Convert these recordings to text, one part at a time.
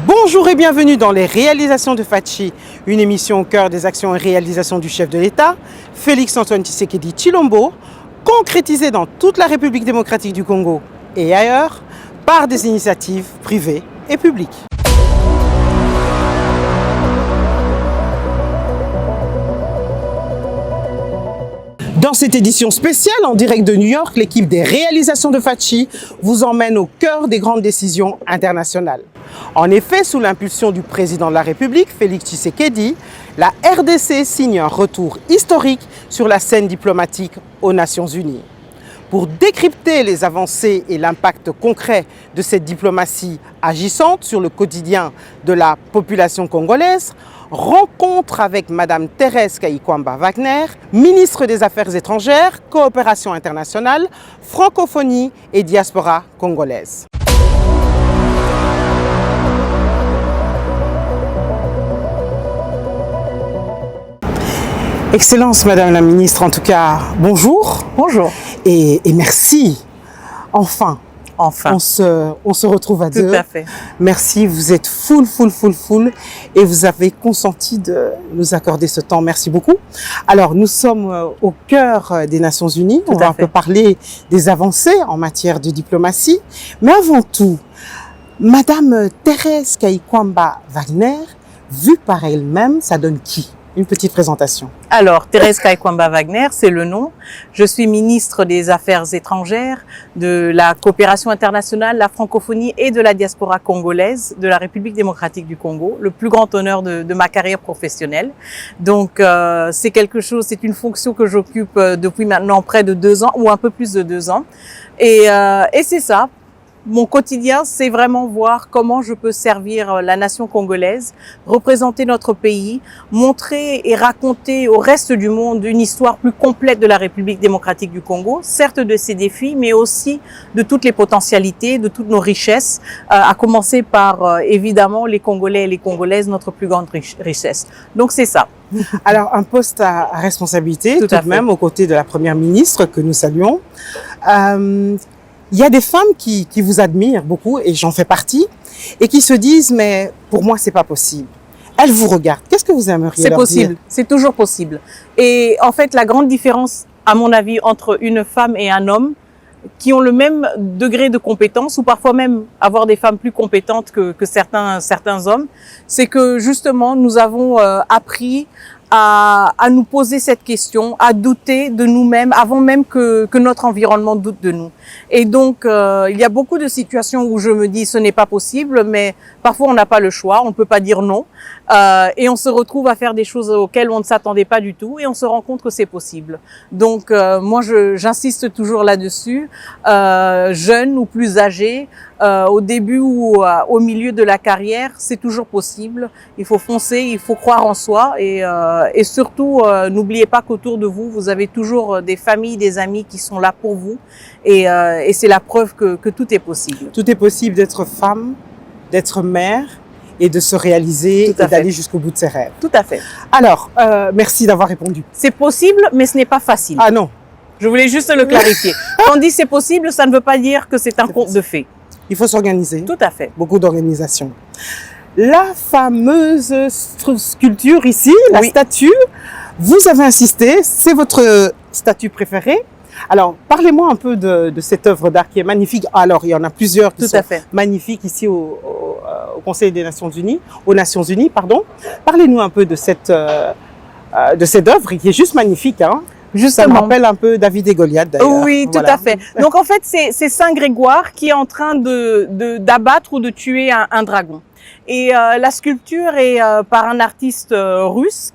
Bonjour et bienvenue dans les réalisations de Fachi, une émission au cœur des actions et réalisations du chef de l'État, Félix Antoine Tshisekedi Tshilombo, concrétisée dans toute la République démocratique du Congo et ailleurs par des initiatives privées et publiques. Dans cette édition spéciale en direct de New York, l'équipe des réalisations de Fachi vous emmène au cœur des grandes décisions internationales. En effet, sous l'impulsion du président de la République, Félix Tshisekedi, la RDC signe un retour historique sur la scène diplomatique aux Nations Unies. Pour décrypter les avancées et l'impact concret de cette diplomatie agissante sur le quotidien de la population congolaise, rencontre avec Madame Thérèse Kayikwamba Wagner, ministre des Affaires étrangères, coopération internationale, francophonie et diaspora congolaise. Excellence, Madame la Ministre, en tout cas, bonjour. Bonjour. Et merci. Enfin. On se retrouve à deux. Tout à fait. Merci, vous êtes full et vous avez consenti de nous accorder ce temps. Merci beaucoup. Alors, nous sommes au cœur des Nations Unies. On va un peu parler des avancées en matière de diplomatie. Mais avant tout, Madame Thérèse Kayikwamba Wagner, vue par elle-même, ça donne qui ? Une petite présentation. Alors, Thérèse Kayikwamba Wagner, c'est le nom. Je suis ministre des Affaires étrangères, de la coopération internationale, la francophonie et de la diaspora congolaise de la République démocratique du Congo. Le plus grand honneur de ma carrière professionnelle. Donc, c'est une fonction que j'occupe depuis maintenant près de 2 ans ou un peu plus de 2 ans. Et c'est ça. Mon quotidien, c'est vraiment voir comment je peux servir la nation congolaise, représenter notre pays, montrer et raconter au reste du monde une histoire plus complète de la République démocratique du Congo, certes de ses défis, mais aussi de toutes les potentialités, de toutes nos richesses, à commencer par évidemment les Congolais et les Congolaises, notre plus grande richesse. Donc c'est ça. Alors un poste à responsabilité, tout de même, aux côtés de la Première ministre que nous saluons. Il y a des femmes qui vous admirent beaucoup, et j'en fais partie, et qui se disent, mais pour moi, c'est pas possible. Elles vous regardent. Qu'est-ce que vous aimeriez leur dire ? C'est possible, c'est toujours possible. Et en fait, la grande différence, à mon avis, entre une femme et un homme, qui ont le même degré de compétence, ou parfois même avoir des femmes plus compétentes que certains hommes, c'est que justement, nous avons appris à nous poser cette question, à douter de nous-mêmes avant même que notre environnement doute de nous. Et donc, il y a beaucoup de situations où je me dis ce n'est pas possible, mais parfois on n'a pas le choix, on ne peut pas dire non. Et on se retrouve à faire des choses auxquelles on ne s'attendait pas du tout et on se rend compte que c'est possible. Donc, moi, j'insiste toujours là-dessus, jeune ou plus âgé, au début ou au milieu de la carrière, c'est toujours possible. Il faut foncer, il faut croire en soi et surtout, n'oubliez pas qu'autour de vous, vous avez toujours des familles, des amis qui sont là pour vous et c'est la preuve que tout est possible. Tout est possible d'être femme, d'être mère et de se réaliser et d'aller jusqu'au bout de ses rêves. Tout à fait. Alors, merci d'avoir répondu. C'est possible, mais ce n'est pas facile. Ah non. Je voulais juste le clarifier. Quand on dit c'est possible, ça ne veut pas dire que c'est un conte de fées. Il faut s'organiser. Tout à fait. Beaucoup d'organisation. La fameuse sculpture ici, la statue, vous avez insisté, c'est votre statue préférée. Alors, parlez-moi un peu de cette œuvre d'art qui est magnifique. Alors, il y en a plusieurs qui sont magnifiques ici au Conseil des Nations Unies, aux Nations Unies, pardon. Parlez-nous un peu de cette œuvre qui est juste magnifique, hein. Justement. Ça me rappelle un peu David et Goliath d'ailleurs. Oui, tout à fait. Donc en fait, c'est Saint Grégoire qui est en train d'abattre ou de tuer un dragon. Et la sculpture est par un artiste russe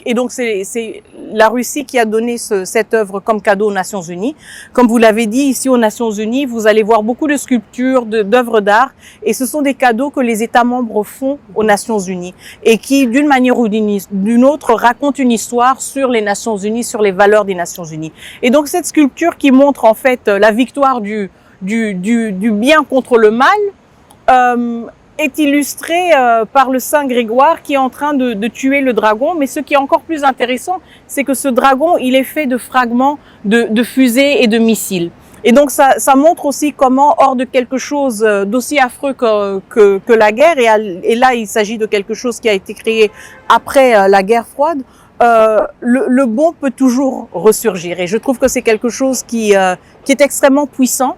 et donc c'est la Russie qui a donné cette œuvre comme cadeau aux Nations Unies. Comme vous l'avez dit, ici aux Nations Unies, vous allez voir beaucoup de sculptures, d'œuvres d'art, et ce sont des cadeaux que les États membres font aux Nations Unies et qui, d'une manière ou d'une autre, racontent une histoire sur les Nations Unies, sur les valeurs des Nations Unies. Et donc cette sculpture qui montre en fait la victoire du bien contre le mal, est illustré par le Saint Grégoire qui est en train de tuer le dragon. Mais ce qui est encore plus intéressant, c'est que ce dragon, il est fait de fragments de fusées et de missiles. Et donc ça montre aussi comment, hors de quelque chose d'aussi affreux que la guerre, et là il s'agit de quelque chose qui a été créé après la guerre froide, le bon peut toujours ressurgir. Et je trouve que c'est quelque chose qui est extrêmement puissant,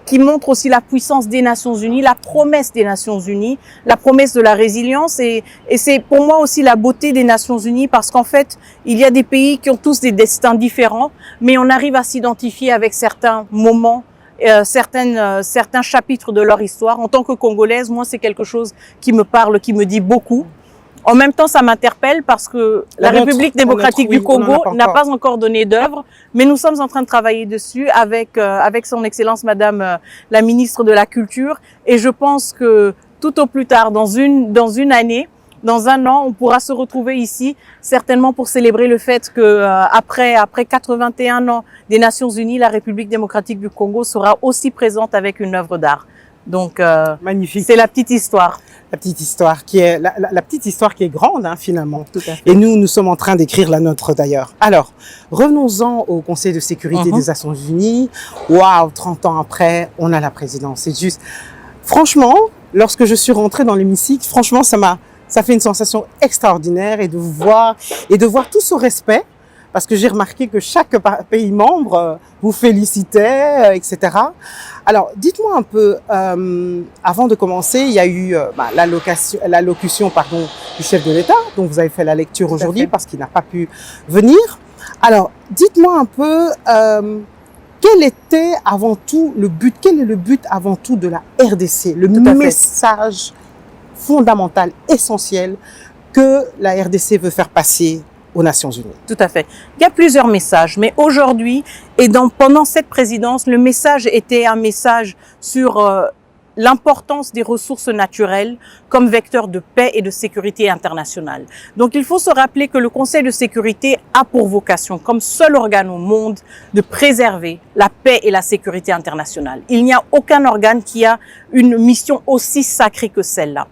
qui montre aussi la puissance des Nations Unies, la promesse des Nations Unies, la promesse de la résilience. Et c'est pour moi aussi la beauté des Nations Unies, parce qu'en fait, il y a des pays qui ont tous des destins différents, mais on arrive à s'identifier avec certains moments, certains chapitres de leur histoire. En tant que Congolaise, moi, c'est quelque chose qui me parle, qui me dit beaucoup. En même temps, ça m'interpelle parce que la République démocratique du Congo n'a pas encore donné d'œuvre, mais nous sommes en train de travailler dessus avec son Excellence Madame la ministre de la Culture, et je pense que tout au plus tard, dans une année, dans un an, on pourra se retrouver ici, certainement pour célébrer le fait que après 81 ans des Nations Unies, la République démocratique du Congo sera aussi présente avec une œuvre d'art. Donc, magnifique. C'est la petite histoire. La petite histoire qui est la petite histoire qui est grande, hein, finalement. Tout à fait. Et nous sommes en train d'écrire la nôtre d'ailleurs. Alors, revenons-en au Conseil de sécurité des Nations Unies. Waouh, 30 ans après, on a la présidence. C'est juste, franchement, lorsque je suis rentrée dans l'hémicycle, franchement, ça fait une sensation extraordinaire, et de voir tout ce respect. Parce que j'ai remarqué que chaque pays membre vous félicitait, etc. Alors, dites-moi un peu, avant de commencer, il y a eu l'allocution du chef de l'État, dont vous avez fait la lecture aujourd'hui parce qu'il n'a pas pu venir. Alors, dites-moi un peu, quel était avant tout le but, quel est le but avant tout de la RDC, le message fondamental, essentiel que la RDC veut faire passer aux Nations Unies? Tout à fait. Il y a plusieurs messages, mais aujourd'hui pendant cette présidence, le message était un message sur l'importance des ressources naturelles comme vecteur de paix et de sécurité internationale. Donc il faut se rappeler que le Conseil de sécurité a pour vocation, comme seul organe au monde, de préserver la paix et la sécurité internationale. Il n'y a aucun organe qui a une mission aussi sacrée que celle-là.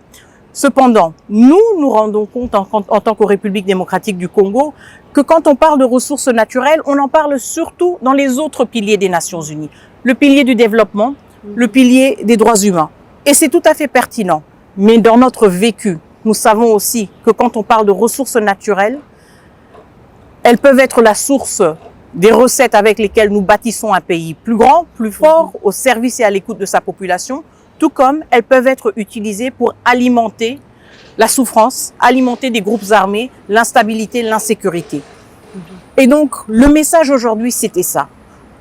Cependant, nous nous rendons compte en tant que République démocratique du Congo que quand on parle de ressources naturelles, on en parle surtout dans les autres piliers des Nations Unies. Le pilier du développement, le pilier des droits humains. Et c'est tout à fait pertinent. Mais dans notre vécu, nous savons aussi que quand on parle de ressources naturelles, elles peuvent être la source des recettes avec lesquelles nous bâtissons un pays plus grand, plus fort, au service et à l'écoute de sa population, tout comme elles peuvent être utilisées pour alimenter la souffrance, alimenter des groupes armés, l'instabilité, l'insécurité. Et donc, le message aujourd'hui, c'était ça.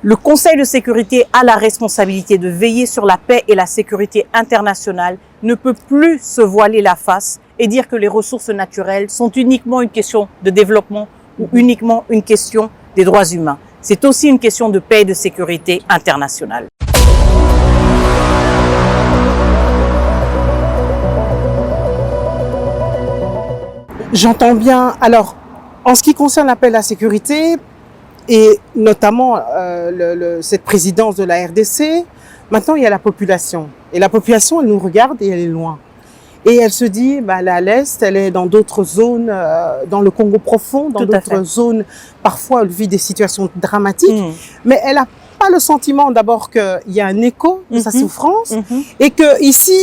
Le Conseil de sécurité a la responsabilité de veiller sur la paix et la sécurité internationale, ne peut plus se voiler la face et dire que les ressources naturelles sont uniquement une question de développement ou uniquement une question des droits humains. C'est aussi une question de paix et de sécurité internationale. J'entends bien. Alors, en ce qui concerne l'appel à la sécurité, et notamment cette présidence de la RDC, maintenant il y a la population. Et la population, elle nous regarde et elle est loin. Et elle se dit, elle est à l'est, elle est dans d'autres zones, dans le Congo profond, dans d'autres zones, parfois elle vit des situations dramatiques, mais elle n'a pas le sentiment d'abord qu'il y a un écho de sa souffrance, et que ici,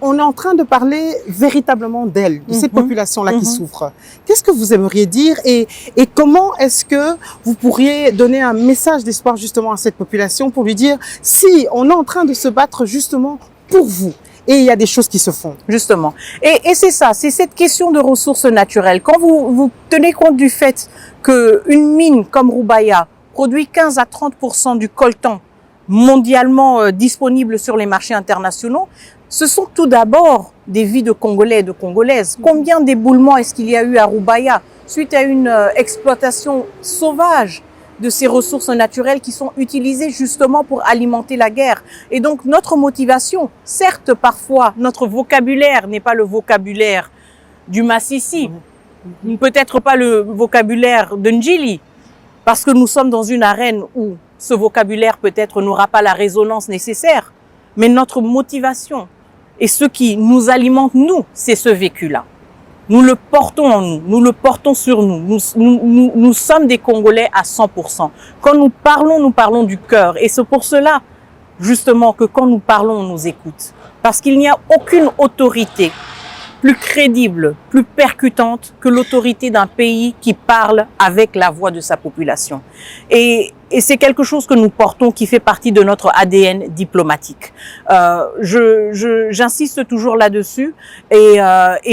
on est en train de parler véritablement d'elle, de cette population-là qui souffre. Qu'est-ce que vous aimeriez dire, et comment est-ce que vous pourriez donner un message d'espoir justement à cette population pour lui dire, si on est en train de se battre justement pour vous, et il y a des choses qui se font. Justement. Et c'est ça, c'est cette question de ressources naturelles. Quand vous tenez compte du fait qu'une mine comme Roubaïa produit 15 à 30% du coltan mondialement disponible sur les marchés internationaux, ce sont tout d'abord des vies de Congolais et de Congolaises. Combien d'éboulements est-ce qu'il y a eu à Roubaïa suite à une exploitation sauvage de ces ressources naturelles qui sont utilisées justement pour alimenter la guerre. Et donc notre motivation, certes parfois notre vocabulaire n'est pas le vocabulaire du Massissi, peut-être pas le vocabulaire de Ndjili, parce que nous sommes dans une arène où ce vocabulaire peut-être n'aura pas la résonance nécessaire, mais notre motivation et ce qui nous alimente, nous, c'est ce vécu-là. Nous le portons en nous, nous le portons sur nous. Nous sommes des Congolais à 100%. Quand nous parlons du cœur. Et c'est pour cela, justement, que quand nous parlons, on nous écoute. Parce qu'il n'y a aucune autorité plus crédible, plus percutante que l'autorité d'un pays qui parle avec la voix de sa population. Et c'est quelque chose que nous portons, qui fait partie de notre ADN diplomatique. J'insiste toujours là-dessus et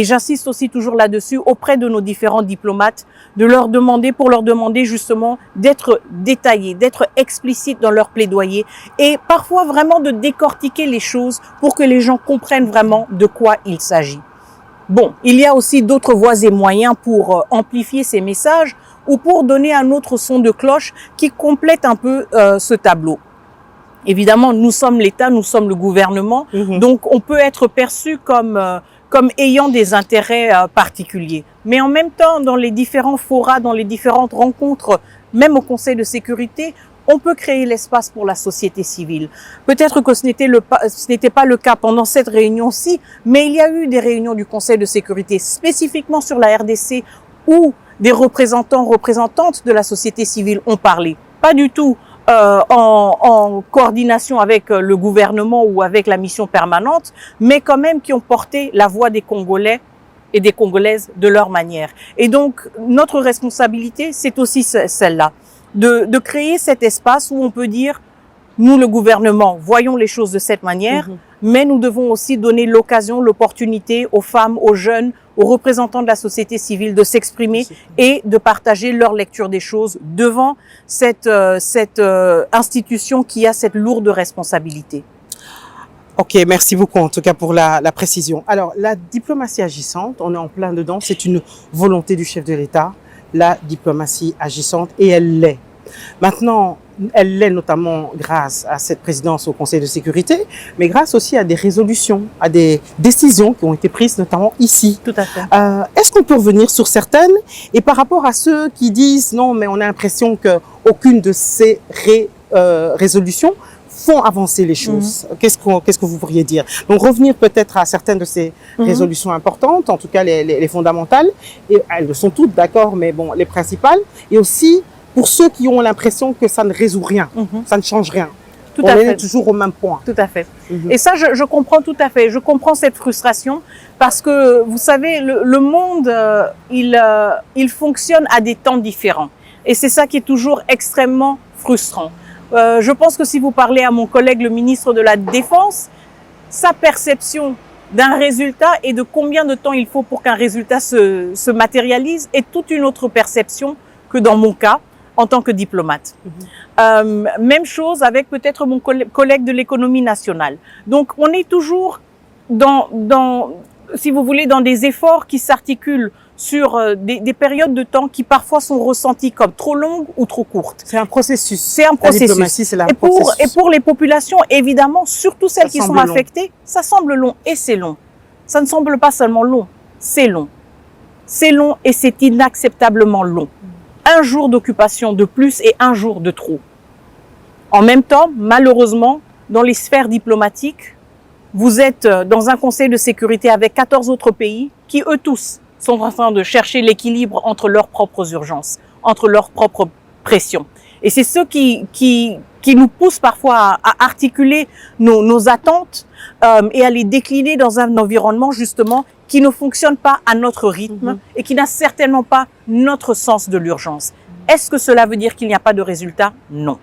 j'insiste aussi toujours là-dessus auprès de nos différents diplomates, pour leur demander justement d'être détaillés, d'être explicites dans leur plaidoyer et parfois vraiment de décortiquer les choses pour que les gens comprennent vraiment de quoi il s'agit. Bon, il y a aussi d'autres voies et moyens pour amplifier ces messages ou pour donner un autre son de cloche qui complète un peu ce tableau. Évidemment, nous sommes l'État, nous sommes le gouvernement, donc on peut être perçu comme ayant des intérêts particuliers. Mais en même temps, dans les différents forats, dans les différentes rencontres, même au Conseil de sécurité, on peut créer l'espace pour la société civile. Peut-être que ce n'était pas le cas pendant cette réunion-ci, mais il y a eu des réunions du Conseil de sécurité spécifiquement sur la RDC où des représentantes de la société civile ont parlé. Pas du tout en coordination avec le gouvernement ou avec la mission permanente, mais quand même qui ont porté la voix des Congolais et des Congolaises de leur manière. Et donc, notre responsabilité, c'est aussi celle-là. De créer cet espace où on peut dire, nous le gouvernement, voyons les choses de cette manière, mais nous devons aussi donner l'occasion, l'opportunité aux femmes, aux jeunes, aux représentants de la société civile de s'exprimer et de partager leur lecture des choses devant cette institution qui a cette lourde responsabilité. Ok, merci beaucoup en tout cas pour la précision. Alors, la diplomatie agissante, on est en plein dedans, c'est une volonté du chef de l'État, la diplomatie agissante, et elle l'est. Maintenant, elle l'est notamment grâce à cette présidence au Conseil de sécurité, mais grâce aussi à des résolutions, à des décisions qui ont été prises notamment ici. Tout à fait. Est-ce qu'on peut revenir sur certaines? Et par rapport à ceux qui disent non, mais on a l'impression qu'aucune de ces résolutions font avancer les choses. Qu'est-ce que vous pourriez dire? Donc revenir peut-être à certaines de ces résolutions importantes, en tout cas les fondamentales, et elles sont toutes d'accord, mais bon, les principales, et aussi pour ceux qui ont l'impression que ça ne résout rien, ça ne change rien. Tout à fait. On est toujours au même point. Tout à fait. Et ça, je comprends tout à fait. Je comprends cette frustration parce que, vous savez, le monde, il fonctionne à des temps différents. Et c'est ça qui est toujours extrêmement frustrant. Je pense que si vous parlez à mon collègue, le ministre de la Défense, sa perception d'un résultat et de combien de temps il faut pour qu'un résultat se matérialise est toute une autre perception que dans mon cas, en tant que diplomate. Même chose avec peut-être mon collègue de l'économie nationale. Donc, on est toujours si vous voulez, dans des efforts qui s'articulent sur des périodes de temps qui parfois sont ressenties comme trop longues ou trop courtes. C'est un processus. C'est un processus. La diplomatie, c'est un processus. Et pour les populations, évidemment, surtout celles qui sont affectées, ça semble long et c'est long. Ça ne semble pas seulement long, c'est long. C'est long et c'est inacceptablement long. Un jour d'occupation de plus et un jour de trop. En même temps, malheureusement, dans les sphères diplomatiques, vous êtes dans un conseil de sécurité avec 14 autres pays qui, eux tous, sont en train de chercher l'équilibre entre leurs propres urgences, entre leurs propres pressions. Et c'est ce qui nous pousse parfois à articuler nos attentes et à les décliner dans un environnement justement qui ne fonctionne pas à notre rythme et qui n'a certainement pas notre sens de l'urgence. Est-ce que cela veut dire qu'il n'y a pas de résultat? Non.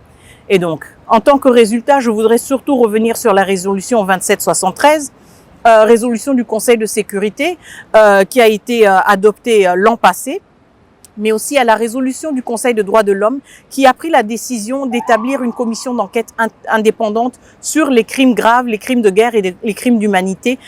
Et donc, en tant que résultat, je voudrais surtout revenir sur la résolution 2773, résolution du Conseil de sécurité qui a été adoptée l'an passé, mais aussi à la résolution du Conseil de droits de l'homme qui a pris la décision d'établir une commission d'enquête indépendante sur les crimes graves, les crimes de guerre et les crimes d'humanité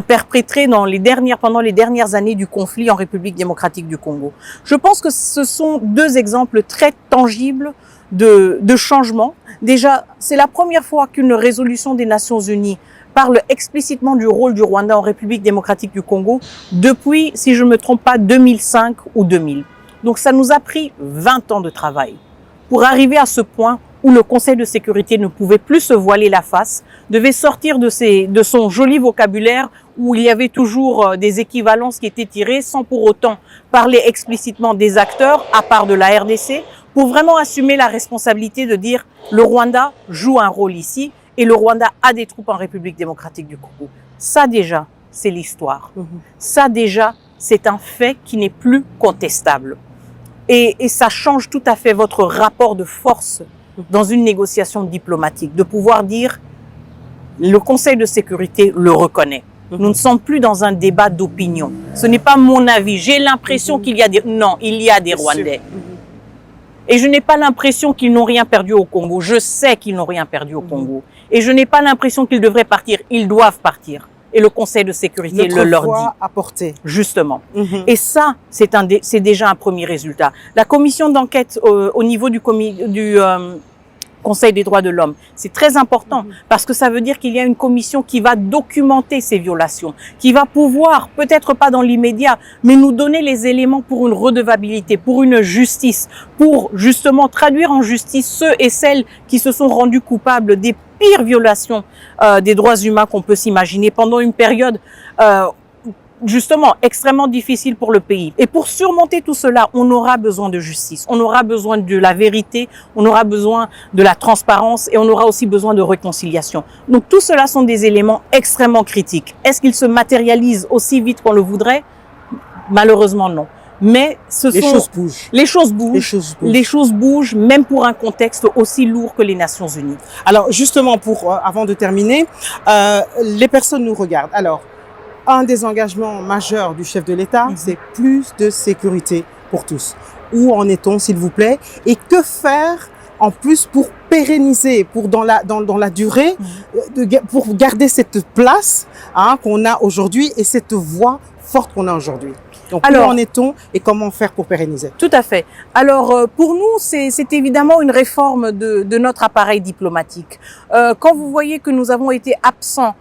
perpétrés pendant les dernières années du conflit en République démocratique du Congo. Je pense que ce sont deux exemples très tangibles de changement. Déjà, c'est la première fois qu'une résolution des Nations Unies parle explicitement du rôle du Rwanda en République démocratique du Congo depuis, si je ne me trompe pas, 2005 ou 2000. Donc ça nous a pris 20 ans de travail pour arriver à ce point où le Conseil de sécurité ne pouvait plus se voiler la face, devait sortir de son joli vocabulaire où il y avait toujours des équivalences qui étaient tirées sans pour autant parler explicitement des acteurs, à part de la RDC, pour vraiment assumer la responsabilité de dire le Rwanda joue un rôle ici et le Rwanda a des troupes en République démocratique du Congo. Ça déjà, c'est l'histoire. Ça déjà, c'est un fait qui n'est plus contestable. Et ça change tout à fait votre rapport de force dans une négociation diplomatique, de pouvoir dire le Conseil de sécurité le reconnaît. Nous ne sommes plus dans un débat d'opinion. Ce n'est pas mon avis. J'ai l'impression qu'il y a des... Non, il y a des Rwandais. Et je n'ai pas l'impression qu'ils n'ont rien perdu au Congo. Je sais qu'ils n'ont rien perdu au Congo. Et je n'ai pas l'impression qu'ils devraient partir. Ils doivent partir. Et le Conseil de sécurité le leur dit. Apporté. Justement. Et ça, c'est déjà un premier résultat. La commission d'enquête au niveau du Conseil des droits de l'homme, c'est très important parce que ça veut dire qu'il y a une commission qui va documenter ces violations, qui va pouvoir, peut-être pas dans l'immédiat, mais nous donner les éléments pour une redevabilité, pour une justice, pour justement traduire en justice ceux et celles qui se sont rendus coupables des pires violations des droits humains qu'on peut s'imaginer pendant une période justement extrêmement difficile pour le pays. Et pour surmonter tout cela, on aura besoin de justice, on aura besoin de la vérité, on aura besoin de la transparence et on aura aussi besoin de réconciliation. Donc tout cela sont des éléments extrêmement critiques. Est-ce qu'ils se matérialisent aussi vite qu'on le voudrait? Malheureusement non. Mais les choses bougent. Les choses bougent. Les choses bougent, même pour un contexte aussi lourd que les Nations Unies. Alors justement, avant de terminer, les personnes nous regardent. Alors, un des engagements majeurs du chef de l'État, c'est plus de sécurité pour tous. Où en est-on, s'il vous plaît? Et que faire en plus pour pérenniser, pour dans la durée, pour garder cette place qu'on a aujourd'hui et cette voix forte qu'on a aujourd'hui? Donc, où en est-on et comment faire pour pérenniser? Tout à fait. Alors, pour nous, c'est évidemment une réforme de notre appareil diplomatique. Quand vous voyez que nous avons été absents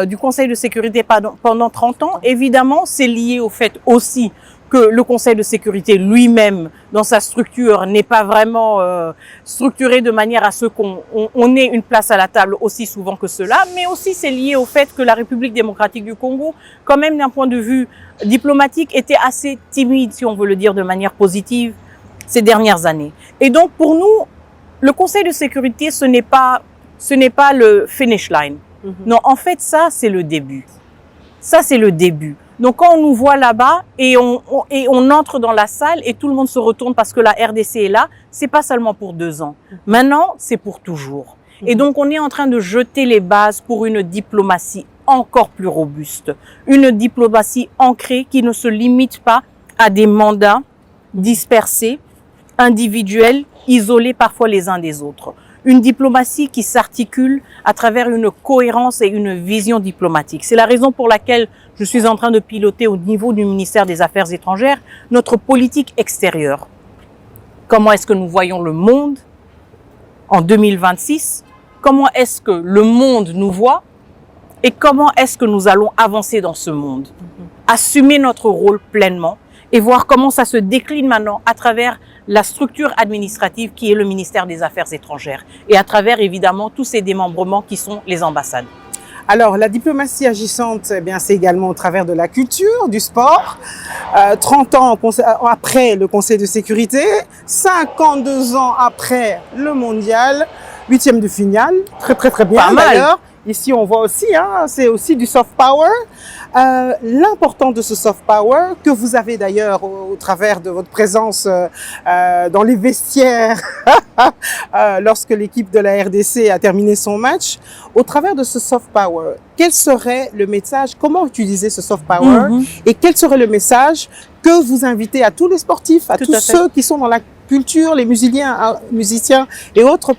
du Conseil de sécurité pendant 30 ans, évidemment, c'est lié au fait aussi que le Conseil de sécurité lui-même, dans sa structure, n'est pas vraiment structuré de manière à ce qu'on ait une place à la table aussi souvent que cela, mais aussi c'est lié au fait que la République démocratique du Congo, quand même d'un point de vue diplomatique, était assez timide, si on veut le dire de manière positive, ces dernières années. Et donc pour nous, le Conseil de sécurité, ce n'est pas le finish line. Non, en fait, ça, c'est le début. Ça, c'est le début. Donc, quand on nous voit là-bas et on entre dans la salle et tout le monde se retourne parce que la RDC est là, c'est pas seulement pour 2 ans. Maintenant, c'est pour toujours. Et donc, on est en train de jeter les bases pour une diplomatie encore plus robuste. Une diplomatie ancrée qui ne se limite pas à des mandats dispersés, individuels, isolés parfois les uns des autres. Une diplomatie qui s'articule à travers une cohérence et une vision diplomatique. C'est la raison pour laquelle je suis en train de piloter au niveau du ministère des Affaires étrangères notre politique extérieure. Comment est-ce que nous voyons le monde en 2026? Comment est-ce que le monde nous voit? Et comment est-ce que nous allons avancer dans ce monde? Assumer notre rôle pleinement et voir comment ça se décline maintenant à travers la structure administrative qui est le ministère des Affaires étrangères et à travers évidemment tous ces démembrements qui sont les ambassades. Alors, la diplomatie agissante, eh bien, c'est également au travers de la culture, du sport. 30 ans après le Conseil de sécurité, 52 ans après le mondial, 8e de finale, très bien d'ailleurs. Ici, on voit aussi, c'est aussi du soft power. L'importance de ce soft power que vous avez d'ailleurs au travers de votre présence dans les vestiaires lorsque l'équipe de la RDC a terminé son match. Au travers de ce soft power, quel serait le message? Comment utiliser ce soft power? Et quel serait le message que vous invitez à tous les sportifs, à tous ceux qui sont dans la culture, les musiciens et autres,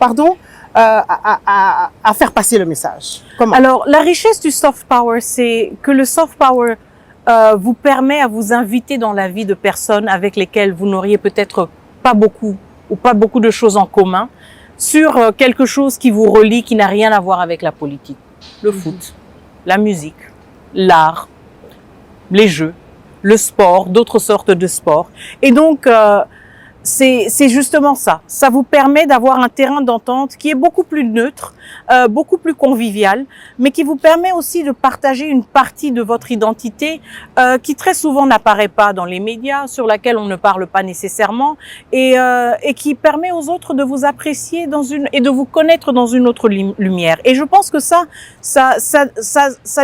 à faire passer le message? Comment? Alors, la richesse du soft power, c'est que le soft power vous permet à vous inviter dans la vie de personnes avec lesquelles vous n'auriez peut-être pas beaucoup ou pas beaucoup de choses en commun sur quelque chose qui vous relie, qui n'a rien à voir avec la politique. Le foot, la musique, l'art, les jeux, le sport, d'autres sortes de sports. Et donc, c'est justement ça. Ça vous permet d'avoir un terrain d'entente qui est beaucoup plus neutre, beaucoup plus convivial, mais qui vous permet aussi de partager une partie de votre identité qui très souvent n'apparaît pas dans les médias, sur laquelle on ne parle pas nécessairement, et qui permet aux autres de vous apprécier et de vous connaître dans une autre lumière. Et je pense que ça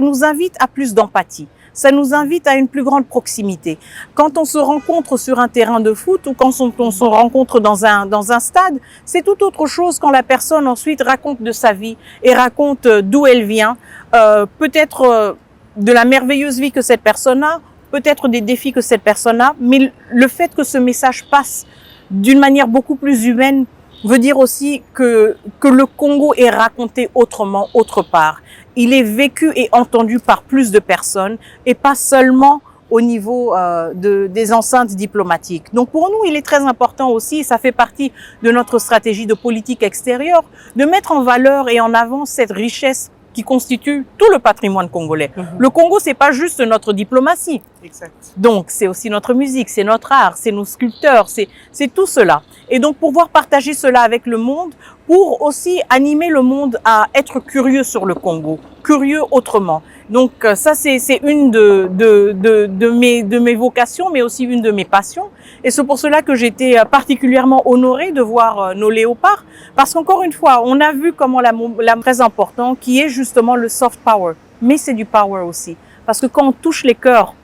nous invite à plus d'empathie. Ça nous invite à une plus grande proximité. Quand on se rencontre sur un terrain de foot ou quand on se rencontre dans un stade, c'est tout autre chose quand la personne ensuite raconte de sa vie et raconte d'où elle vient, peut-être de la merveilleuse vie que cette personne a, peut-être des défis que cette personne a, mais le fait que ce message passe d'une manière beaucoup plus humaine veut dire aussi que le Congo est raconté autrement, autre part. Il est vécu et entendu par plus de personnes et pas seulement au niveau des enceintes diplomatiques. Donc pour nous, il est très important aussi, ça fait partie de notre stratégie de politique extérieure, de mettre en valeur et en avant cette richesse qui constitue tout le patrimoine congolais. Le Congo, c'est pas juste notre diplomatie. Exact. Donc, c'est aussi notre musique, c'est notre art, c'est nos sculpteurs, c'est tout cela. Et donc, pouvoir partager cela avec le monde, pour aussi animer le monde à être curieux sur le Congo, curieux autrement. Donc, ça, c'est une de mes vocations, mais aussi une de mes passions. Et c'est pour cela que j'étais particulièrement honorée de voir nos léopards, parce qu'encore une fois, on a vu comment la très important, qui est justement le soft power. Mais c'est du power aussi. Parce que quand on touche les cœurs,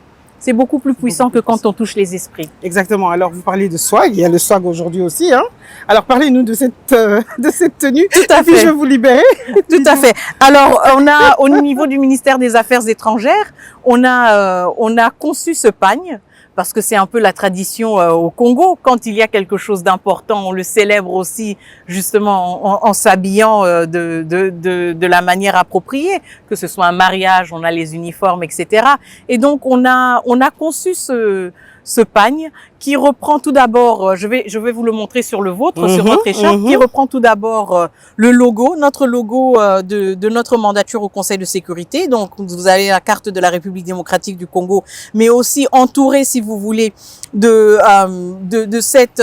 c'est beaucoup plus puissant que quand on touche les esprits. Exactement. Alors, vous parlez de swag. Il y a le swag aujourd'hui aussi, hein. Alors, parlez-nous de cette tenue. Tout à fait. Et puis, je vais vous libérer. Tout à fait. Alors, on a, au niveau du ministère des Affaires étrangères, on a conçu ce pagne, parce que c'est un peu la tradition au Congo. Quand il y a quelque chose d'important, on le célèbre aussi justement en s'habillant de la manière appropriée, que ce soit un mariage, on a les uniformes, etc. Et donc on a conçu ce pagne qui reprend tout d'abord, je vais vous le montrer sur le vôtre, sur votre écharpe, qui reprend tout d'abord le logo, notre logo de notre mandature au Conseil de sécurité. Donc vous avez la carte de la République démocratique du Congo, mais aussi entouré, si vous voulez, de cette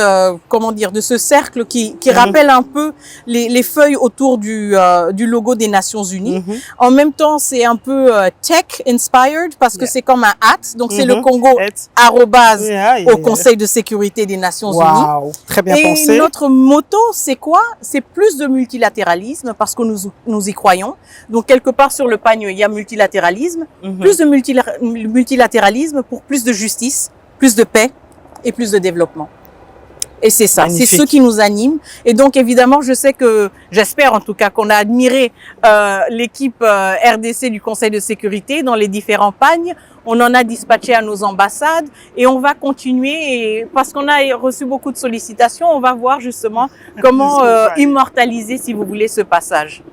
comment dire, de ce cercle qui rappelle un peu les feuilles autour du logo des Nations Unies. En même temps, c'est un peu tech inspired parce que c'est comme un hat, donc c'est le Congo arrobase au Conseil de sécurité des Nations Unies. Très bien et pensé. Notre motto, c'est quoi? C'est plus de multilatéralisme parce que nous y croyons. Donc quelque part sur le pagne, il y a multilatéralisme, plus de multilatéralisme pour plus de justice, plus de paix et plus de développement. Et c'est ça, c'est ce qui nous anime. Et donc évidemment, j'espère en tout cas qu'on a admiré l'équipe RDC du Conseil de sécurité dans les différents pagnes. On en a dispatché à nos ambassades et on va continuer. Et parce qu'on a reçu beaucoup de sollicitations, on va voir justement comment immortaliser, si vous voulez, ce passage.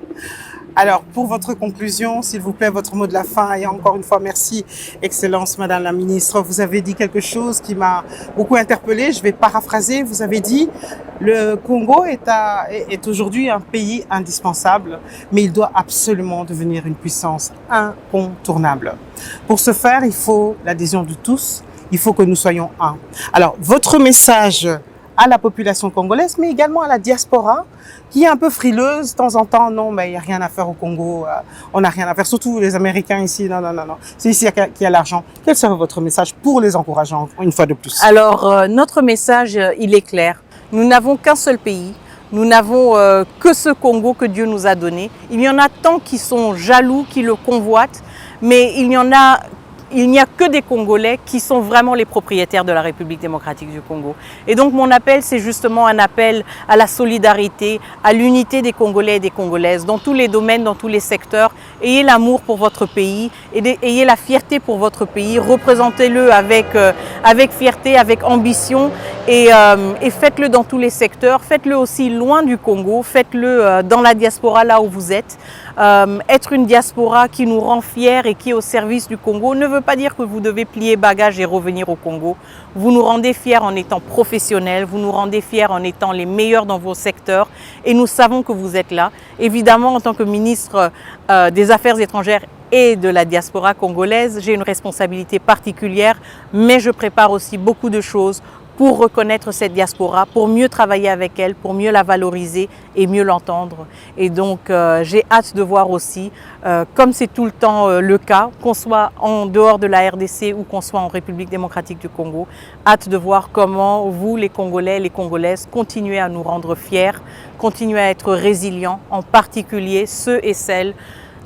Alors, pour votre conclusion, s'il vous plaît, votre mot de la fin. Et encore une fois, merci, Excellence, Madame la Ministre. Vous avez dit quelque chose qui m'a beaucoup interpellée. Je vais paraphraser. Vous avez dit, le Congo est aujourd'hui un pays indispensable, mais il doit absolument devenir une puissance incontournable. Pour ce faire, il faut l'adhésion de tous. Il faut que nous soyons un. Alors, votre message à la population congolaise, mais également à la diaspora, qui est un peu frileuse de temps en temps. Non, mais il n'y a rien à faire au Congo, on n'a rien à faire, surtout les Américains ici. Non, non, non, non. C'est ici qu'il y a l'argent. Quel serait votre message pour les encourager une fois de plus? Alors, notre message, il est clair. Nous n'avons qu'un seul pays. Nous n'avons que ce Congo que Dieu nous a donné. Il y en a tant qui sont jaloux, qui le convoitent, mais il n'y a que des Congolais qui sont vraiment les propriétaires de la République démocratique du Congo. Et donc mon appel, c'est justement un appel à la solidarité, à l'unité des Congolais et des Congolaises, dans tous les domaines, dans tous les secteurs. Ayez l'amour pour votre pays, ayez la fierté pour votre pays, représentez-le avec fierté, avec ambition et faites-le dans tous les secteurs. Faites-le aussi loin du Congo, faites-le dans la diaspora là où vous êtes. Être une diaspora qui nous rend fiers et qui est au service du Congo ne veut pas dire que vous devez plier bagages et revenir au Congo. Vous nous rendez fiers en étant professionnels, vous nous rendez fiers en étant les meilleurs dans vos secteurs et nous savons que vous êtes là. Évidemment, en tant que ministre des Affaires étrangères et de la diaspora congolaise, j'ai une responsabilité particulière, mais je prépare aussi beaucoup de choses pour reconnaître cette diaspora, pour mieux travailler avec elle, pour mieux la valoriser et mieux l'entendre. Et donc j'ai hâte de voir aussi, comme c'est tout le temps le cas, qu'on soit en dehors de la RDC ou qu'on soit en République démocratique du Congo, hâte de voir comment vous, les Congolais, les Congolaises, continuez à nous rendre fiers, continuez à être résilients, en particulier ceux et celles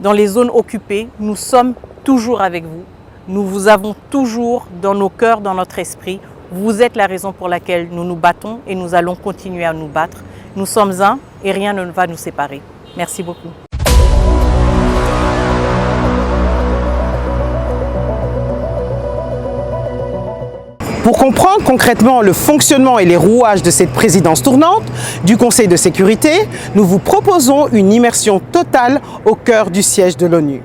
dans les zones occupées. Nous sommes toujours avec vous, nous vous avons toujours dans nos cœurs, dans notre esprit. Vous êtes la raison pour laquelle nous nous battons et nous allons continuer à nous battre. Nous sommes un et rien ne va nous séparer. Merci beaucoup. Pour comprendre concrètement le fonctionnement et les rouages de cette présidence tournante du Conseil de sécurité, nous vous proposons une immersion totale au cœur du siège de l'ONU.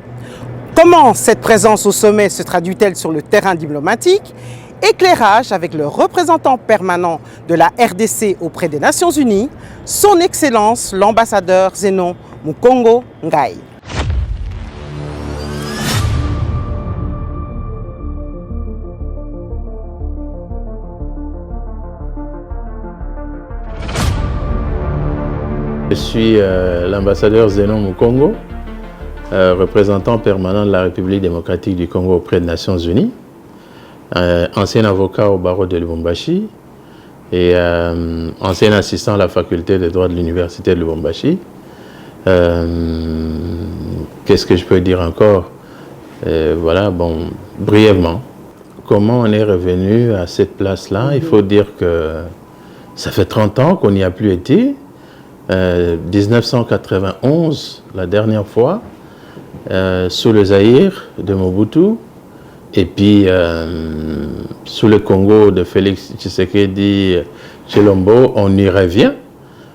Comment cette présence au sommet se traduit-elle sur le terrain diplomatique ? Éclairage avec le représentant permanent de la RDC auprès des Nations Unies, son Excellence l'ambassadeur Zenon Mukongo Ngai. Je suis l'ambassadeur Zenon Mukongo, représentant permanent de la République démocratique du Congo auprès des Nations Unies. Ancien avocat au barreau de Lubumbashi et ancien assistant à la faculté de droit de l'université de Lubumbashi. Qu'est-ce que je peux dire encore? Voilà, bon, brièvement. Comment on est revenu à cette place-là? Il faut dire que ça fait 30 ans qu'on n'y a plus été. 1991, la dernière fois, sous le Zaïre de Mobutu. Et puis, sous le Congo de Félix Tshisekedi Tshilombo, on y revient.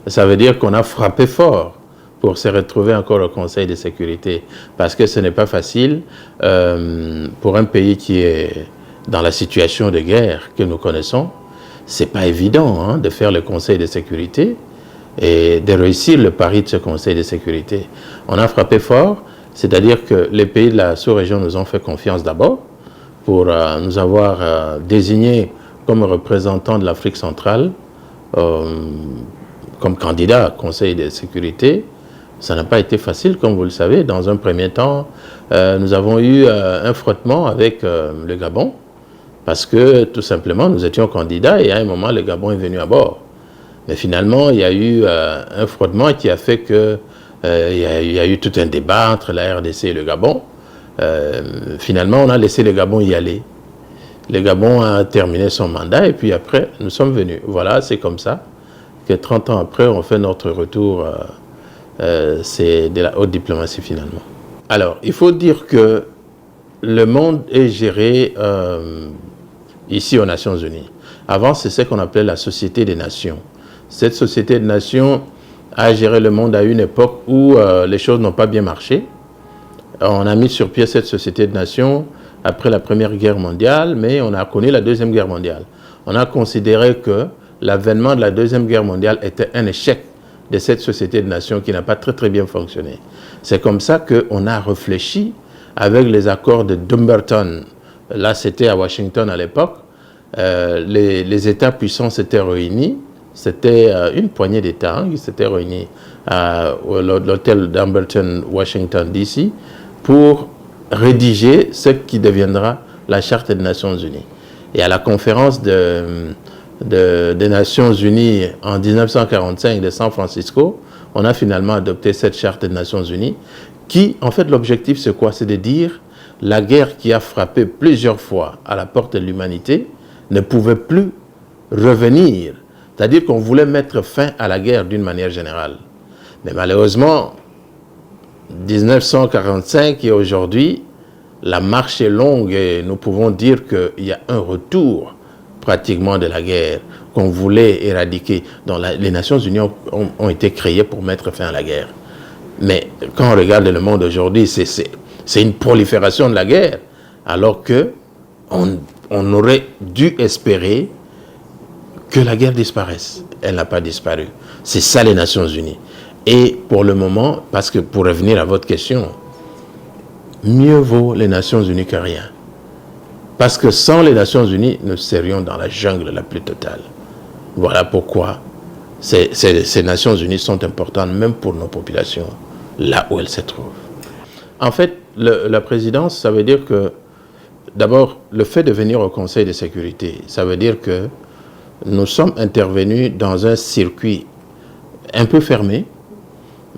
Ça veut dire qu'on a frappé fort pour se retrouver encore au Conseil de sécurité. Parce que ce n'est pas facile pour un pays qui est dans la situation de guerre que nous connaissons. C'est pas évident hein, de faire le Conseil de sécurité et de réussir le pari de ce Conseil de sécurité. On a frappé fort, c'est-à-dire que les pays de la sous-région nous ont fait confiance d'abord, pour nous avoir désignés comme représentants de l'Afrique centrale, comme candidat au Conseil de sécurité. Ça n'a pas été facile, comme vous le savez. Dans un premier temps, nous avons eu un frottement avec le Gabon, parce que tout simplement, nous étions candidats et à un moment, le Gabon est venu à bord. Mais finalement, il y a eu un frottement qui a fait que il y a eu tout un débat entre la RDC et le Gabon. Finalement, on a laissé le Gabon y aller. Le Gabon a terminé son mandat et puis après, nous sommes venus. Voilà, c'est comme ça que 30 ans après, on fait notre retour. C'est de la haute diplomatie finalement. Alors, il faut dire que le monde est géré ici aux Nations Unies. Avant, c'est ce qu'on appelait la Société des Nations. Cette Société des Nations a géré le monde à une époque où les choses n'ont pas bien marché. On a mis sur pied cette Société des Nations après la Première Guerre mondiale, mais on a connu la Deuxième Guerre mondiale. On a considéré que l'avènement de la Deuxième Guerre mondiale était un échec de cette Société des Nations qui n'a pas très bien fonctionné. C'est comme ça qu'on a réfléchi avec les accords de Dumbarton. Là, c'était à Washington à l'époque. Les États puissants s'étaient réunis. C'était une poignée d'États qui s'étaient réunis à l'hôtel Dumbarton, Washington, D.C., pour rédiger ce qui deviendra la Charte des Nations Unies. Et à la conférence des Nations Unies en 1945 de San Francisco, on a finalement adopté cette Charte des Nations Unies qui, en fait, l'objectif c'est quoi? C'est de dire la guerre qui a frappé plusieurs fois à la porte de l'humanité ne pouvait plus revenir. C'est-à-dire qu'on voulait mettre fin à la guerre d'une manière générale. Mais malheureusement, 1945 et aujourd'hui, la marche est longue et nous pouvons dire qu'il y a un retour pratiquement de la guerre qu'on voulait éradiquer. Donc les Nations Unies ont été créées pour mettre fin à la guerre. Mais quand on regarde le monde aujourd'hui, c'est une prolifération de la guerre, alors qu'on aurait dû espérer que la guerre disparaisse. Elle n'a pas disparu. C'est ça les Nations Unies. Et pour le moment, parce que pour revenir à votre question, mieux vaut les Nations Unies que rien. Parce que sans les Nations Unies, nous serions dans la jungle la plus totale. Voilà pourquoi ces Nations Unies sont importantes, même pour nos populations, là où elles se trouvent. En fait, la présidence, ça veut dire que, d'abord, le fait de venir au Conseil de sécurité, ça veut dire que nous sommes intervenus dans un circuit un peu fermé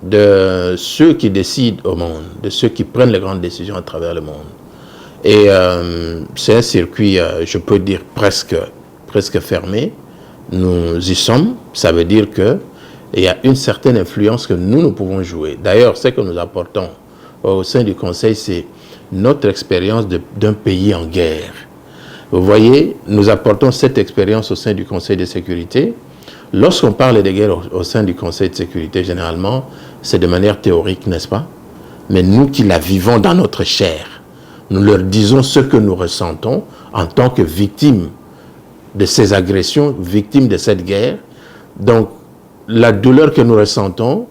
de ceux qui décident au monde, de ceux qui prennent les grandes décisions à travers le monde. Et c'est un circuit, je peux dire, presque fermé. Nous y sommes, ça veut dire qu'il y a une certaine influence que nous pouvons jouer. D'ailleurs, ce que nous apportons au sein du Conseil, c'est notre expérience d'un pays en guerre. Vous voyez, nous apportons cette expérience au sein du Conseil de sécurité. Lorsqu'on parle de guerre au sein du Conseil de sécurité, généralement, c'est de manière théorique, n'est-ce pas? Mais nous qui la vivons dans notre chair, nous leur disons ce que nous ressentons en tant que victimes de ces agressions, victimes de cette guerre. Donc, la douleur que nous ressentons,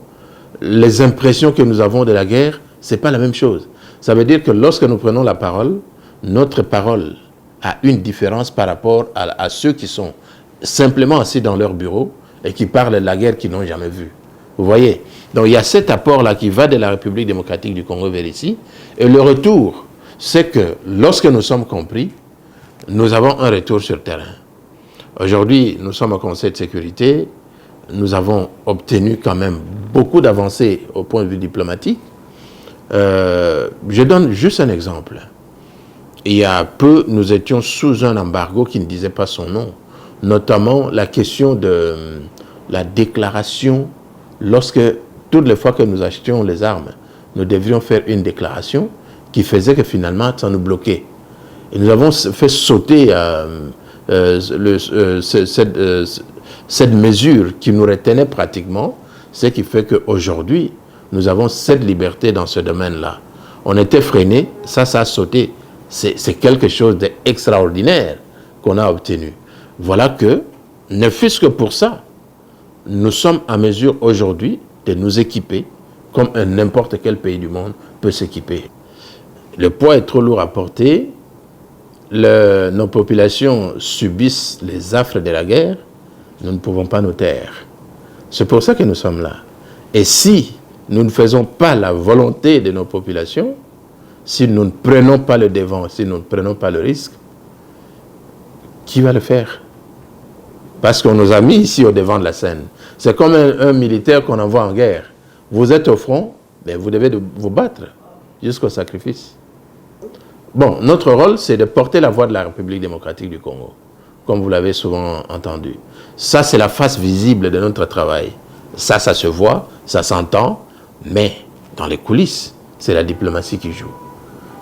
les impressions que nous avons de la guerre, ce n'est pas la même chose. Ça veut dire que lorsque nous prenons la parole, notre parole a une différence par rapport à ceux qui sont simplement assis dans leur bureau et qui parlent de la guerre qu'ils n'ont jamais vue. Vous voyez? Donc il y a cet apport-là qui va de la République démocratique du Congo vers ici. Et le retour, c'est que lorsque nous sommes compris, nous avons un retour sur terrain. Aujourd'hui, nous sommes au Conseil de sécurité. Nous avons obtenu quand même beaucoup d'avancées au point de vue diplomatique. Je donne juste un exemple. Il y a peu, nous étions sous un embargo qui ne disait pas son nom, notamment la question de la déclaration. Lorsque, toutes les fois que nous achetions les armes, nous devrions faire une déclaration qui faisait que finalement, ça nous bloquait. Et nous avons fait sauter cette mesure qui nous retenait pratiquement, ce qui fait qu'aujourd'hui, nous avons cette liberté dans ce domaine-là. On était freinés, ça a sauté. C'est quelque chose d'extraordinaire qu'on a obtenu. Voilà que, ne fût-ce que pour ça, nous sommes à mesure aujourd'hui de nous équiper comme n'importe quel pays du monde peut s'équiper. Le poids est trop lourd à porter, nos populations subissent les affres de la guerre, nous ne pouvons pas nous taire. C'est pour ça que nous sommes là. Et si nous ne faisons pas la volonté de nos populations, si nous ne prenons pas le devant, si nous ne prenons pas le risque, qui va le faire? Parce qu'on nous a mis ici au devant de la scène. C'est comme un militaire qu'on envoie en guerre. Vous êtes au front, mais vous devez vous battre jusqu'au sacrifice. Bon, notre rôle, c'est de porter la voix de la République démocratique du Congo, comme vous l'avez souvent entendu. Ça, c'est la face visible de notre travail. Ça se voit, ça s'entend, mais dans les coulisses, c'est la diplomatie qui joue.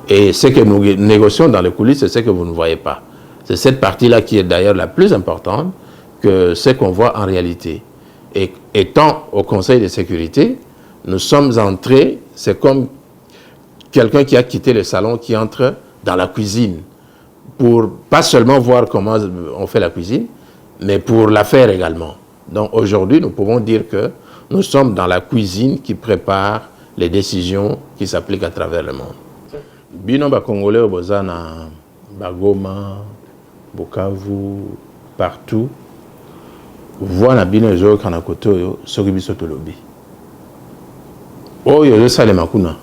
Et ce que nous négocions dans les coulisses, c'est ce que vous ne voyez pas. C'est cette partie-là qui est d'ailleurs la plus importante que ce qu'on voit en réalité. Et étant au Conseil de sécurité, nous sommes entrés, c'est comme quelqu'un qui a quitté le salon, qui entre dans la cuisine, pour pas seulement voir comment on fait la cuisine, mais pour la faire également. Donc aujourd'hui, nous pouvons dire que nous sommes dans la cuisine qui prépare les décisions qui s'appliquent à travers le monde. Bino ba Congolais au Bozana, Bagoma, Bukavu, partout. Voilà bino ezo kana koto yo soki biso tolobi. Oyo yo sale makuna.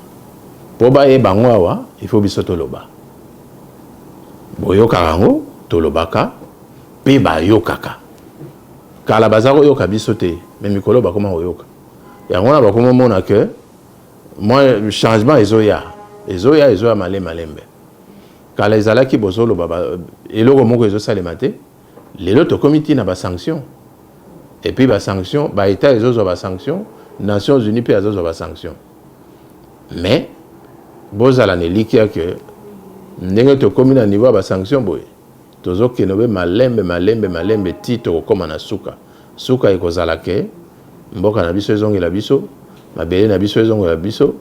Po ba e bango awa, il faut biso toloba. Boyo karango tolobaka pe ba yokaka. Kala bazako yoka biso te, mais mikolo ba koma oyoka. Yango na ba koma mona que moi changement ezoya malembe. Kala ezalaki bozolo baba eloko moko ezo salema te. Lelo to comité na ba sanction. Et puis ba sanction, ba état ezo ba sanction, Nations Unies pe ezo ba sanction. Mais bozala nelikia que ndenge to komi na niveau ba sanction boy. Tozo kenobe malembe tito koma na suka. Suka ekozala ke mboka na biso ezongela biso, mabele na biso ezongela biso,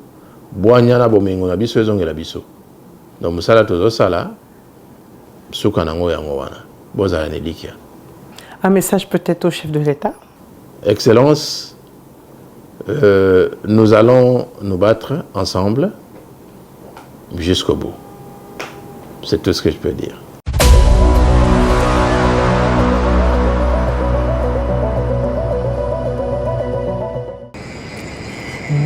boanya na bomengo na biso ezongela biso. Donc musala tozo sala suka nango yango wana. Bozala nelikia. Un message peut-être au chef de l'État? Excellence, nous allons nous battre ensemble jusqu'au bout. C'est tout ce que je peux dire.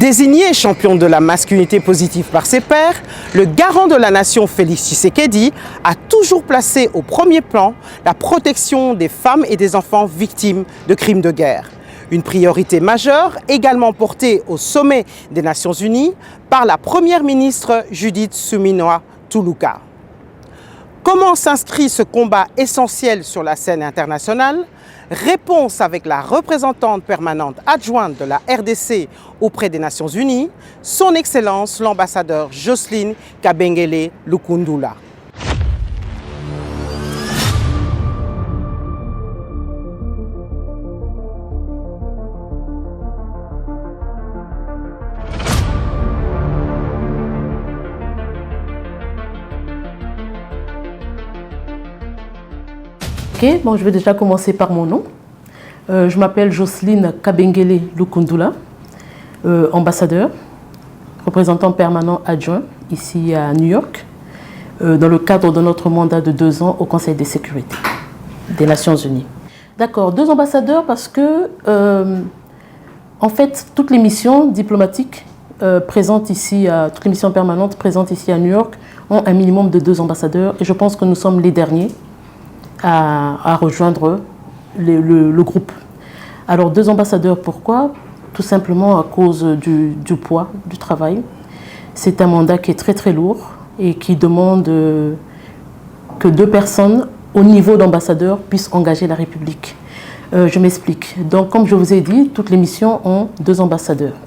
Désigné champion de la masculinité positive par ses pairs, le garant de la nation Félix Tshisekedi a toujours placé au premier plan la protection des femmes et des enfants victimes de crimes de guerre. Une priorité majeure également portée au sommet des Nations Unies par la première ministre Judith Suminwa Tuluka. Comment s'inscrit ce combat essentiel sur la scène internationale? Réponse avec la représentante permanente adjointe de la RDC auprès des Nations Unies, son Excellence l'ambassadeur Jocelyne Kabengele Lukundula. Bon, je vais déjà commencer par mon nom. Je m'appelle Jocelyne Kabengele Lukundula, ambassadeur, représentant permanent adjoint ici à New York, dans le cadre de notre mandat de 2 ans au Conseil de sécurité des Nations Unies. D'accord, 2 ambassadeurs parce que, en fait, toutes les missions diplomatiques présentes ici, toutes les missions permanentes présentes ici à New York ont un minimum de 2 ambassadeurs et je pense que nous sommes les derniers à rejoindre le groupe. Alors 2 ambassadeurs, pourquoi? Tout simplement à cause du poids du travail. C'est un mandat qui est très très lourd et qui demande que 2 personnes au niveau d'ambassadeur puissent engager la République. Je m'explique. Donc comme je vous ai dit, toutes les missions ont 2 ambassadeurs.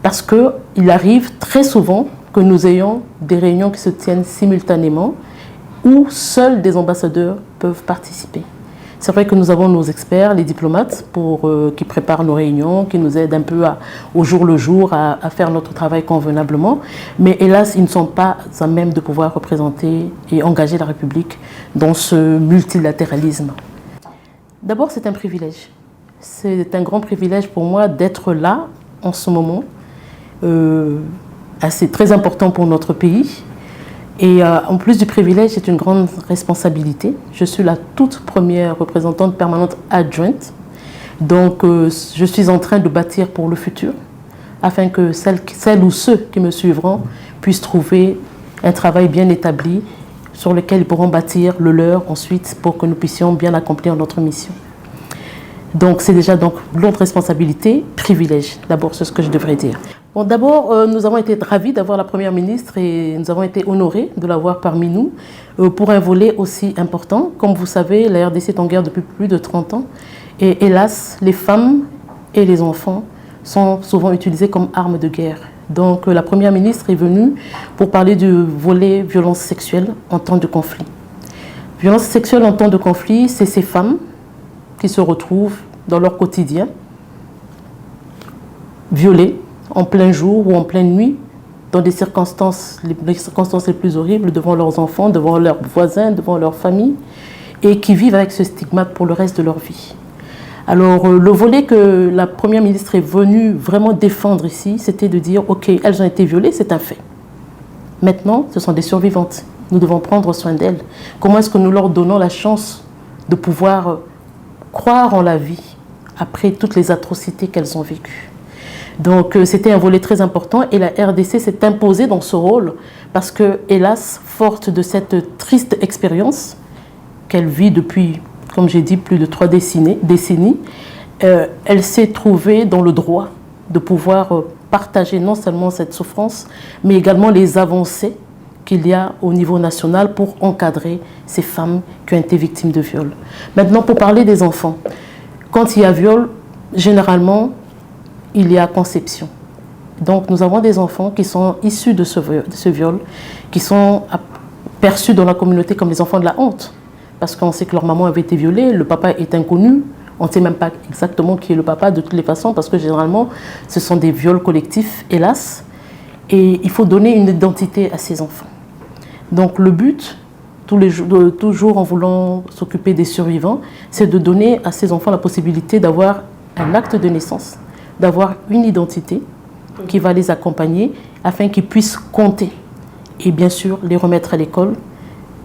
Parce qu'il arrive très souvent que nous ayons des réunions qui se tiennent simultanément où seuls des ambassadeurs peuvent participer. C'est vrai que nous avons nos experts, les diplomates, qui préparent nos réunions, qui nous aident un peu au jour le jour à faire notre travail convenablement. Mais hélas, ils ne sont pas à même de pouvoir représenter et engager la République dans ce multilatéralisme. D'abord, c'est un privilège. C'est un grand privilège pour moi d'être là en ce moment. C'est très important pour notre pays. Et en plus du privilège, c'est une grande responsabilité. Je suis la toute première représentante permanente adjointe. Donc, je suis en train de bâtir pour le futur, afin que celles ou ceux qui me suivront puissent trouver un travail bien établi sur lequel ils pourront bâtir le leur ensuite pour que nous puissions bien accomplir notre mission. Donc, c'est déjà lourde responsabilité, privilège. D'abord, c'est ce que je devrais dire. Bon, d'abord, nous avons été ravis d'avoir la Première ministre et nous avons été honorés de l'avoir parmi nous pour un volet aussi important. Comme vous savez, la RDC est en guerre depuis plus de 30 ans et hélas, les femmes et les enfants sont souvent utilisés comme armes de guerre. Donc, la Première ministre est venue pour parler du volet violence sexuelle en temps de conflit. Violence sexuelle en temps de conflit, c'est ces femmes qui se retrouvent dans leur quotidien violées en plein jour ou en pleine nuit, dans des circonstances les plus horribles, devant leurs enfants, devant leurs voisins, devant leur famille, et qui vivent avec ce stigmate pour le reste de leur vie. Alors, le volet que la Première ministre est venue vraiment défendre ici, c'était de dire, ok, elles ont été violées, c'est un fait. Maintenant, ce sont des survivantes. Nous devons prendre soin d'elles. Comment est-ce que nous leur donnons la chance de pouvoir croire en la vie après toutes les atrocités qu'elles ont vécues? Donc c'était un volet très important et la RDC s'est imposée dans ce rôle parce que, hélas, forte de cette triste expérience qu'elle vit depuis, comme j'ai dit, plus de 3 décennies, elle s'est trouvée dans le droit de pouvoir partager non seulement cette souffrance, mais également les avancées qu'il y a au niveau national pour encadrer ces femmes qui ont été victimes de viol. Maintenant, pour parler des enfants, quand il y a viol, généralement, il y a conception. Donc nous avons des enfants qui sont issus de ce viol, qui sont perçus dans la communauté comme les enfants de la honte. Parce qu'on sait que leur maman avait été violée, le papa est inconnu, on ne sait même pas exactement qui est le papa de toutes les façons, parce que généralement ce sont des viols collectifs, hélas. Et il faut donner une identité à ces enfants. Donc le but, toujours en voulant s'occuper des survivants, c'est de donner à ces enfants la possibilité d'avoir un acte de naissance, d'avoir une identité qui va les accompagner afin qu'ils puissent compter et bien sûr les remettre à l'école,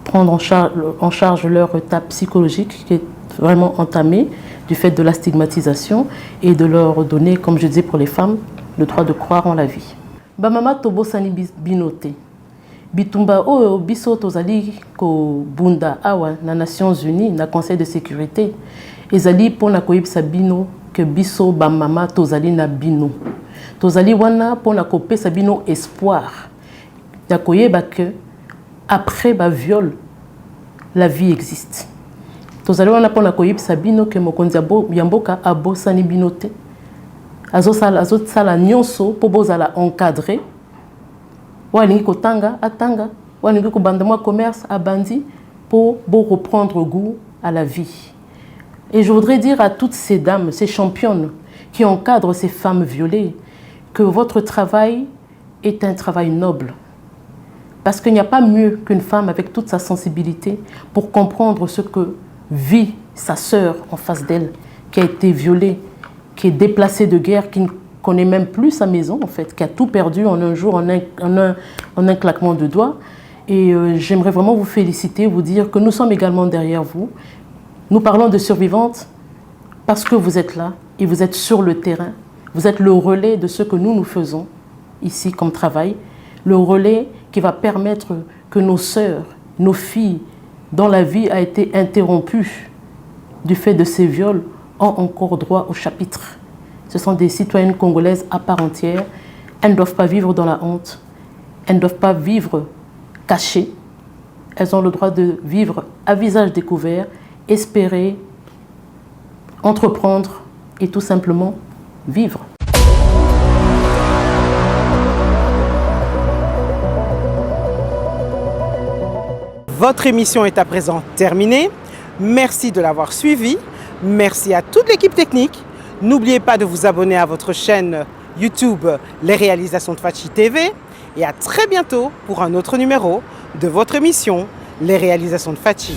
prendre en charge leur état psychologique qui est vraiment entamée du fait de la stigmatisation et de leur donner, comme je disais pour les femmes, le droit de croire en la vie. Bamama tobosani binote. Bitumba oyo biso tozali ko bunda awa na Nations Unies na Conseil de sécurité ezali pona koyebisa bino que biso bamama tozali na bino. Tozali wana pona kopesa bino espoir. Ya koyeba que après ba viol la vie existe. Tozali wana pona koyebisa bino que mokonzi ya mboka abosani bino te. Azosala nyonso po bozala encadré. Walingi kotanga atanga, walingi kobandamwa commerce abandi pour reprendre goût à la vie. Et je voudrais dire à toutes ces dames, ces championnes qui encadrent ces femmes violées, que votre travail est un travail noble. Parce qu'il n'y a pas mieux qu'une femme avec toute sa sensibilité pour comprendre ce que vit sa sœur en face d'elle, qui a été violée, qui est déplacée de guerre, qui ne connaît même plus sa maison, en fait, qui a tout perdu en un jour, en un claquement de doigts. Et j'aimerais vraiment vous féliciter, vous dire que nous sommes également derrière vous. Nous parlons de survivantes parce que vous êtes là et vous êtes sur le terrain. Vous êtes le relais de ce que nous faisons ici comme travail. Le relais qui va permettre que nos sœurs, nos filles, dont la vie a été interrompue du fait de ces viols, ont encore droit au chapitre. Ce sont des citoyennes congolaises à part entière. Elles ne doivent pas vivre dans la honte. Elles ne doivent pas vivre cachées. Elles ont le droit de vivre à visage découvert, espérer, entreprendre et tout simplement vivre. Votre émission est à présent terminée. Merci de l'avoir suivie. Merci à toute l'équipe technique. N'oubliez pas de vous abonner à votre chaîne YouTube Les Réalisations de Fatchi TV et à très bientôt pour un autre numéro de votre émission Les Réalisations de Fatchi.